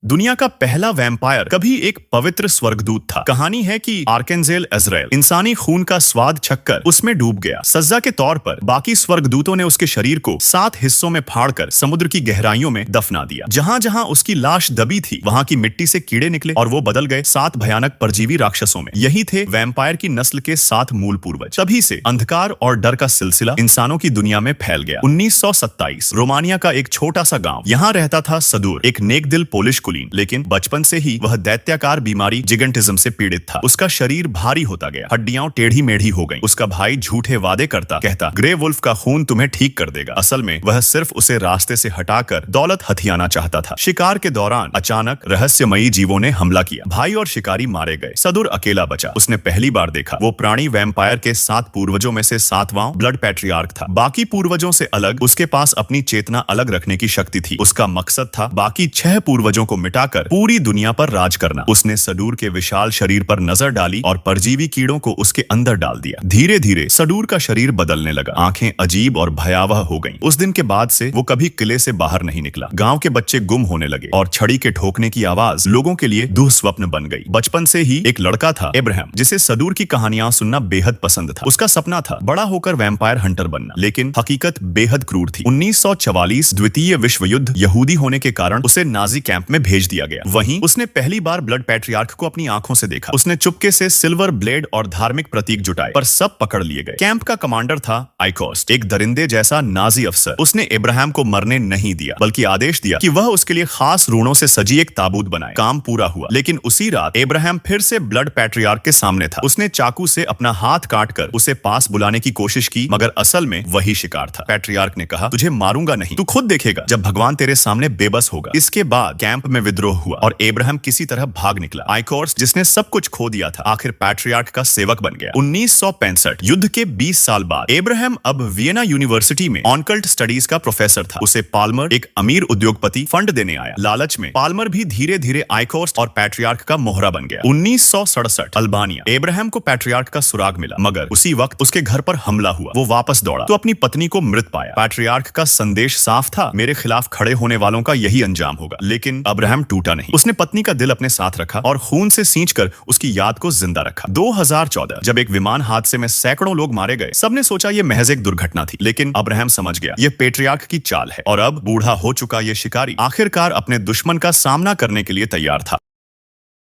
दुनिया का पहला वैम्पायर कभी एक पवित्र स्वर्गदूत था। कहानी है कि आर्केंजेल अजराइल इंसानी खून का स्वाद छककर उसमें डूब गया। सजा के तौर पर बाकी स्वर्गदूतों ने उसके शरीर को 7 हिस्सों में फाड़कर समुद्र की गहराइयों में दफना दिया। जहां जहां उसकी लाश दबी थी वहां की मिट्टी से कीड़े निकले और वो बदल गए 7 भयानक परजीवी राक्षसों में। यही थे वैम्पायर की नस्ल के 7 मूल पूर्वज। तभी से अंधकार और डर का सिलसिला इंसानों की दुनिया में फैल गया। 1927 रोमानिया का एक छोटा सा गांव, यहाँ रहता था सदूर, एक नेक दिल पोलिश कुलीन। लेकिन बचपन से ही वह दैत्याकार बीमारी जिगेंटिज्म से पीड़ित था। उसका शरीर भारी होता गया, हड्डियां टेढ़ी मेढ़ी हो गईं। उसका भाई झूठे वादे करता, कहता ग्रे वुल्फ का खून तुम्हें ठीक कर देगा। असल में वह सिर्फ उसे रास्ते से हटाकर दौलत हथियाना चाहता था। शिकार के दौरान अचानक रहस्यमयी जीवों ने हमला किया। भाई और शिकारी मारे गए। सदूर अकेला बचा। उसने पहली बार देखा वो प्राणी वैम्पायर के 7 पूर्वजों में से 7वां ब्लड पैट्रियार्क था। बाकी पूर्वजों से अलग उसके पास अपनी चेतना अलग रखने की शक्ति थी। उसका मकसद था बाकी 6 पूर्वजों को मिटाकर पूरी दुनिया पर राज करना। उसने सडूर के विशाल शरीर पर नजर डाली और परजीवी कीड़ों को उसके अंदर डाल दिया। धीरे धीरे सडूर का शरीर बदलने लगा। आंखें अजीब और भयावह हो गईं। उस दिन के बाद से वो कभी किले से बाहर नहीं निकला। गांव के बच्चे गुम होने लगे और छड़ी के ठोकने की आवाज लोगों के लिए दुःस्वप्न बन गई। बचपन से ही एक लड़का था अब्राहम, जिसे सडूर की कहानियां सुनना बेहद पसंद था। उसका सपना था बड़ा होकर वैम्पायर हंटर बनना, लेकिन हकीकत बेहद क्रूर थी। 1944 द्वितीय विश्व युद्ध यहूदी होने के कारण उसे नाजी कैंप में भेज दिया गया। वहीं उसने पहली बार ब्लड पैट्रियार्क को अपनी आंखों से देखा। उसने चुपके से सिल्वर ब्लेड और धार्मिक प्रतीक जुटाए, पर सब पकड़ लिए गए। कैंप का कमांडर था आइकोस्ट, एक दरिंदे जैसा नाजी अफसर। उसने अब्राहम को मरने नहीं दिया, बल्कि आदेश दिया कि वह उसके लिए खास रूणों से सजी एक ताबूत बनाए। काम पूरा हुआ, लेकिन उसी रात अब्राहम फिर से ब्लड पैट्रियार्क के सामने था। उसने चाकू से अपना हाथ काटकर उसे पास बुलाने की कोशिश की, मगर असल में वही शिकार था। पैट्रियार्क ने कहा, तुझे मारूंगा नहीं, तू खुद देखेगा जब भगवान तेरे सामने बेबस होगा। इसके बाद कैंप में विद्रोह हुआ और अब्राहम किसी तरह भाग निकला। आइकोर्स, जिसने सब कुछ खो दिया था, आखिर पैट्रियार्क का सेवक बन गया। 1965 युद्ध के 20 साल बाद अब्राहम अब वियना यूनिवर्सिटी में ऑनकल्ट स्टडीज का प्रोफेसर था। उसे पाल्मर, एक अमीर उद्योगपति, फंड देने आया। लालच में पाल्मर भी धीरे धीरे आइकोर्स और पैट्रियार्क का मोहरा बन गया। 1967 अल्बानिया, अब्राहम को पैट्रियार्क का सुराग मिला, मगर उसी वक्त उसके घर पर हमला हुआ। वो वापस दौड़ा तो अपनी पत्नी को मृत पाया। पैट्रियार्क का संदेश साफ था, मेरे खिलाफ खड़े होने वालों का यही अंजाम होगा। लेकिन अब्राहम टूटा नहीं। उसने पत्नी का दिल अपने साथ रखा और खून से सींचकर उसकी याद को जिंदा रखा। 2014 जब एक विमान हादसे में सैकड़ों लोग मारे गए, सबने सोचा यह महज एक दुर्घटना थी, लेकिन अब्राहम समझ गया यह पैट्रियार्क की चाल है। और अब बूढ़ा हो चुका यह शिकारी आखिरकार अपने दुश्मन का सामना करने के लिए तैयार था।